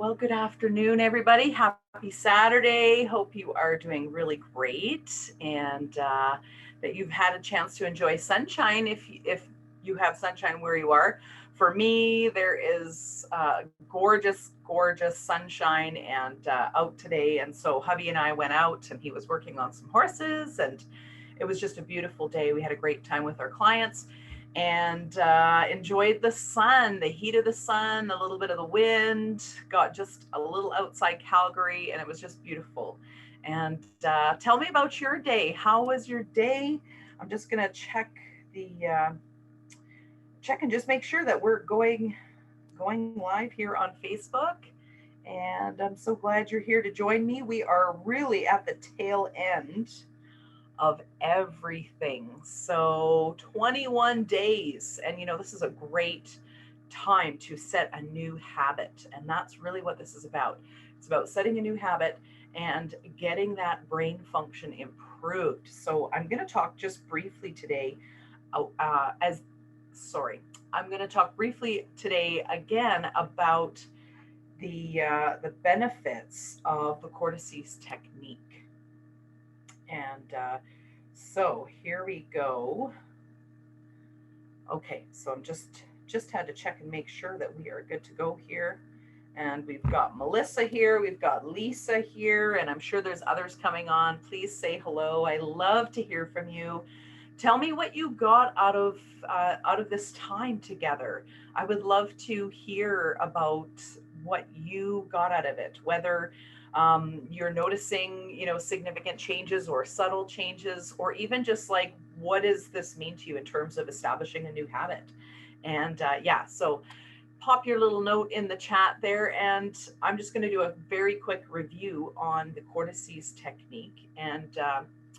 Well, good afternoon, everybody. Happy Saturday. Hope you are doing really great and that you've had a chance to enjoy sunshine if you have sunshine where you are. For me, there is gorgeous, gorgeous sunshine and out today. And so hubby and I went out and he was working on some horses and it was just a beautiful day. We had a great time with our clients and enjoyed the sun, the heat of the sun, a little bit of the wind, got just a little outside Calgary, and it was just beautiful. And tell me about your day. How was your day? I'm just going to check and just make sure that we're going live here on Facebook. And I'm so glad you're here to join me. We are really at the tail end of everything. So 21 days. And this is a great time to set a new habit. And that's really what this is about. It's about setting a new habit and getting that brain function improved. So I'm going to talk just briefly today I'm going to talk briefly today again about the benefits of the Cortices technique. And so here we go. Okay, so I'm just had to check and make sure that we are good to go here. And we've got Melissa here, we've got Lisa here, and I'm sure there's others coming on. Please say hello. I love to hear from you. Tell me what you got out of this time together. I would love to hear about what you got out of it, whether you're noticing, significant changes or subtle changes, or even just like, what does this mean to you in terms of establishing a new habit? And so pop your little note in the chat there. And I'm just going to do a very quick review on the Cortices technique. And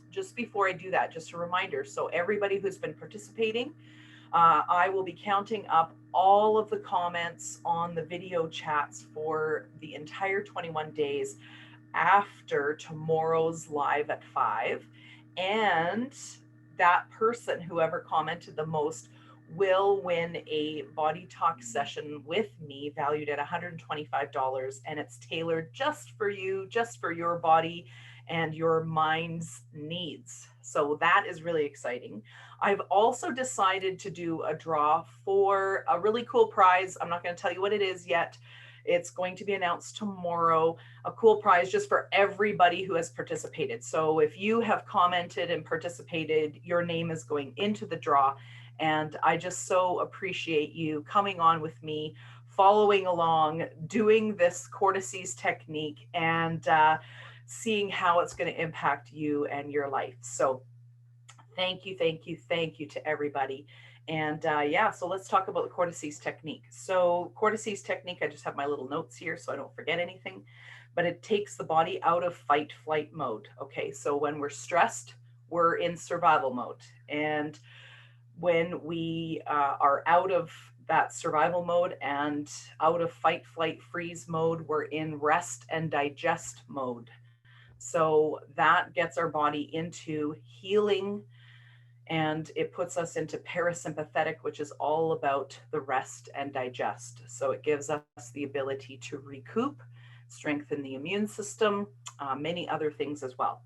just before I do that, just a reminder. So everybody who's been participating, I will be counting up all of the comments on the video chats for the entire 21 days after tomorrow's live at 5. And that person, whoever commented the most, will win a BodyTalk session with me valued at $125. And it's tailored just for you, just for your body and your mind's needs. So that is really exciting. I've also decided to do a draw for a really cool prize. I'm not going to tell you what it is yet. It's going to be announced tomorrow, a cool prize just for everybody who has participated. So if you have commented and participated, your name is going into the draw. And I just so appreciate you coming on with me, following along, doing this Cortices technique, and seeing how it's going to impact you and your life. So thank you to everybody. And so let's talk about the Cortices technique. So Cortices technique, I just have my little notes here so I don't forget anything, but it takes the body out of fight flight mode. Okay, so when we're stressed, we're in survival mode. And when we are out of that survival mode and out of fight flight freeze mode, we're in rest and digest mode. So that gets our body into healing, and it puts us into parasympathetic, which is all about the rest and digest. So it gives us the ability to recoup, strengthen the immune system, many other things as well.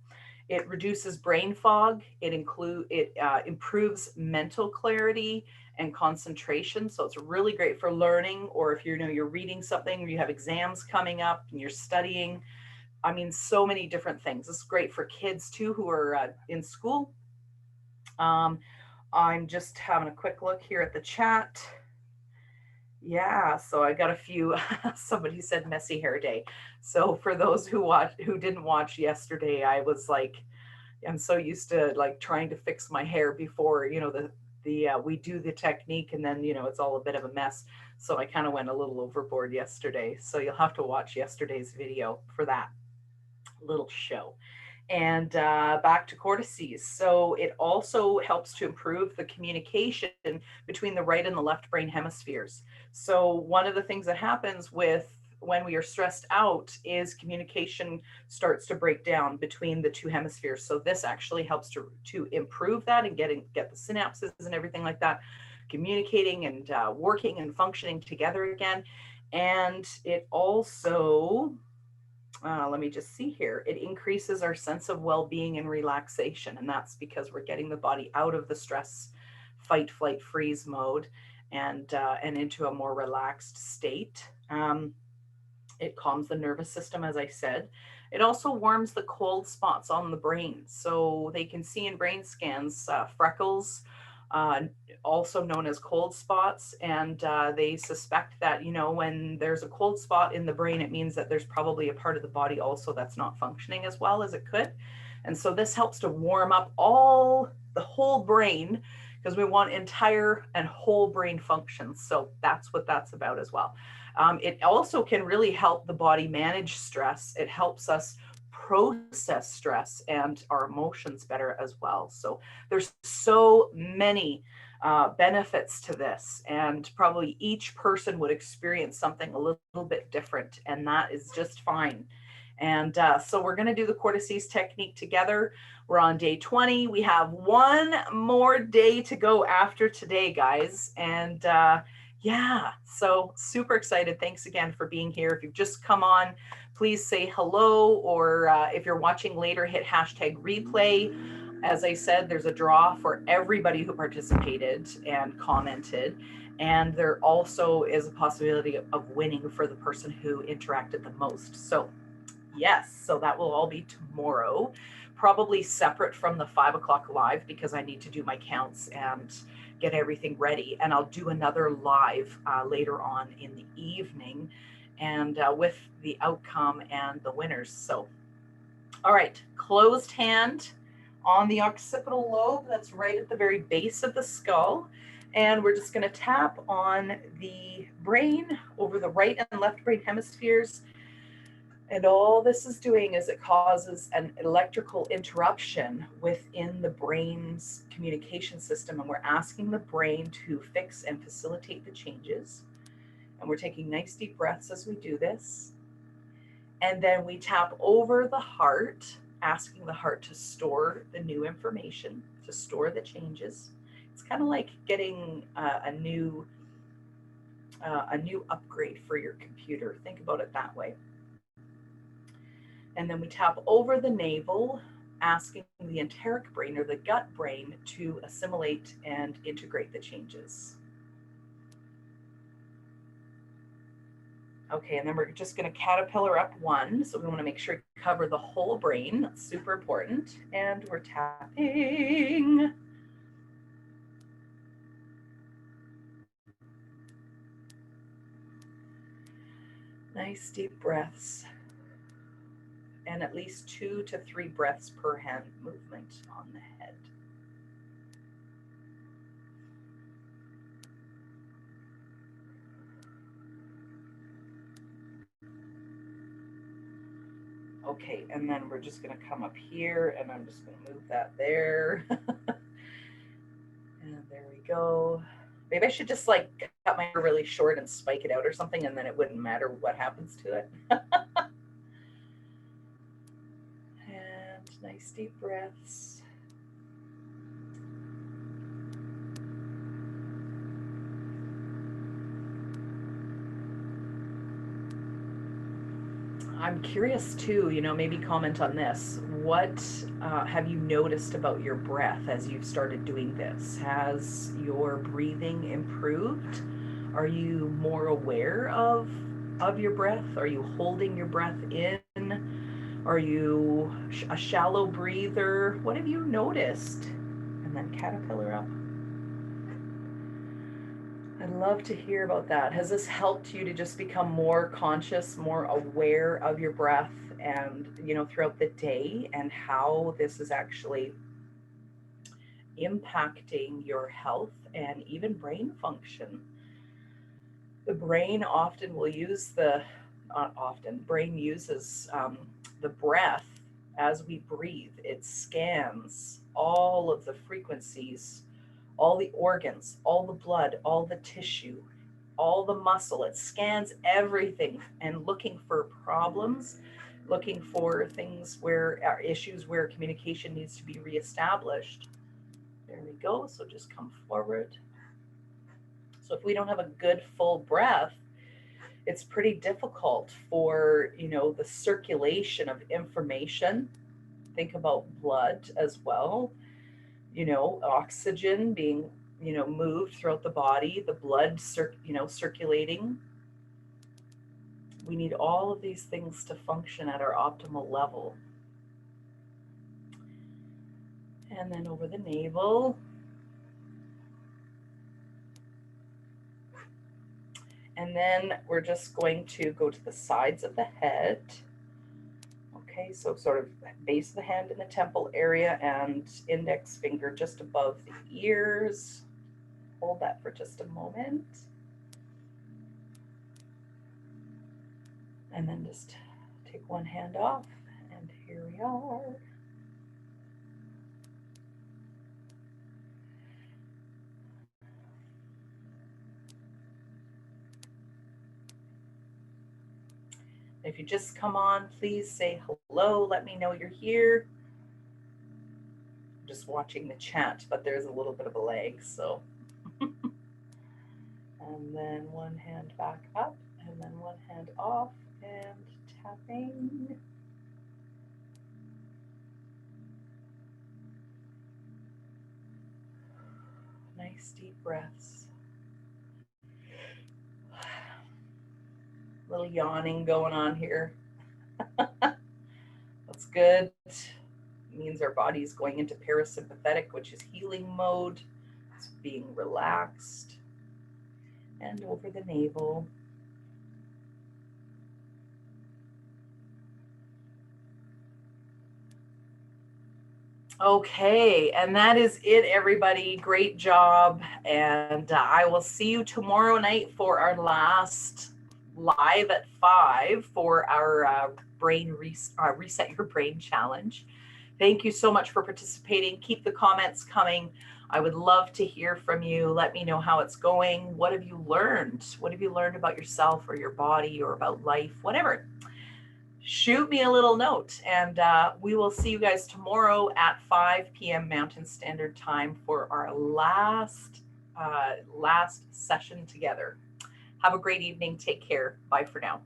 It reduces brain fog. It improves mental clarity and concentration. So it's really great for learning, or if you're reading something, or you have exams coming up and you're studying. I mean, so many different things. It's great for kids too who are in school. I'm just having a quick look here at the chat. Yeah, so I got a few. Somebody said messy hair day. So for those who didn't watch yesterday, I was like, I'm so used to like trying to fix my hair before we do the technique, and then it's all a bit of a mess. So I kind of went a little overboard yesterday. So you'll have to watch yesterday's video for that little show. And back to Cortices. So it also helps to improve the communication between the right and the left brain hemispheres. So one of the things that happens when we are stressed out is communication starts to break down between the two hemispheres. So this actually helps to improve that and get the synapses and everything like that, communicating and working and functioning together again. And it also, let me just see here, it increases our sense of well-being and relaxation. And that's because we're getting the body out of the stress, fight, flight, freeze mode and into a more relaxed state. It calms the nervous system, as I said. It also warms the cold spots on the brain. So they can see in brain scans freckles, uh, also known as cold spots. And they suspect that, you know, when there's a cold spot in the brain, it means that there's probably a part of the body also that's not functioning as well as it could. And so this helps to warm up the whole brain, because we want entire and whole brain functions. So that's what that's about as well. It also can really help the body manage stress. It helps us process stress and our emotions better as well. So there's so many benefits to this, and probably each person would experience something a little bit different, and that is just fine. And so we're going to do the Cortices technique together. We're on day 20. We have one more day to go after today, guys. And yeah, so super excited. Thanks again for being here. If you've just come on, please say hello, or if you're watching later, hit hashtag replay. As I said, there's a draw for everybody who participated and commented. And there also is a possibility of winning for the person who interacted the most. So yes, so that will all be tomorrow, probably separate from the 5 o'clock live, because I need to do my counts and get everything ready. And I'll do another live later on in the evening, and with the outcome and the winners. So, all right, closed hand on the occipital lobe. That's right at the very base of the skull. And we're just going to tap on the brain over the right and left brain hemispheres. And all this is doing is it causes an electrical interruption within the brain's communication system. And we're asking the brain to fix and facilitate the changes. And we're taking nice deep breaths as we do this. And then we tap over the heart, asking the heart to store the new information, to store the changes. It's kind of like getting a new upgrade for your computer. Think about it that way. And then we tap over the navel, asking the enteric brain or the gut brain to assimilate and integrate the changes. Okay, and then we're just going to caterpillar up one. So we want to make sure we cover the whole brain. That's super important. And we're tapping. Nice deep breaths. And at least 2 to 3 breaths per hand movement on the head. Okay, and then we're just going to come up here, and I'm just going to move that there. And there we go. Maybe I should just like cut my hair really short and spike it out or something, and then it wouldn't matter what happens to it. And nice deep breaths. I'm curious too, maybe comment on this. What have you noticed about your breath as you've started doing this? Has your breathing improved? Are you more aware of your breath? Are you holding your breath in? Are you a shallow breather? What have you noticed? And then caterpillar up. I'd love to hear about that. Has this helped you to just become more conscious, more aware of your breath and, throughout the day, and how this is actually impacting your health and even brain function? The brain often will use brain uses the breath as we breathe. It scans all of the frequencies, all the organs, all the blood, all the tissue, all the muscle. It scans everything and looking for problems, looking for things issues where communication needs to be reestablished. There we go. So just come forward. So if we don't have a good full breath, it's pretty difficult for, the circulation of information. Think about blood as well, oxygen being, moved throughout the body, the blood, circulating. We need all of these things to function at our optimal level. And then over the navel. And then we're just going to go to the sides of the head. Okay, so sort of base of the hand in the temple area and index finger just above the ears. Hold that for just a moment. And then just take one hand off, and here we are. If you just come on, please say hello. Let me know you're here. I'm just watching the chat, but there's a little bit of a lag, so. And then one hand back up, and then one hand off, and tapping. Nice deep breaths. A little yawning going on here. That's good. It means our body is going into parasympathetic, which is healing mode. It's being relaxed. And over the navel. Okay, and that is it, everybody. Great job. And I will see you tomorrow night for our last live at 5 for our Reset Your Brain Challenge. Thank you so much for participating. Keep the comments coming. I would love to hear from you. Let me know how it's going. What have you learned? What have you learned about yourself or your body or about life? Whatever. Shoot me a little note, and we will see you guys tomorrow at 5 p.m. Mountain Standard Time for our last session together. Have a great evening. Take care. Bye for now.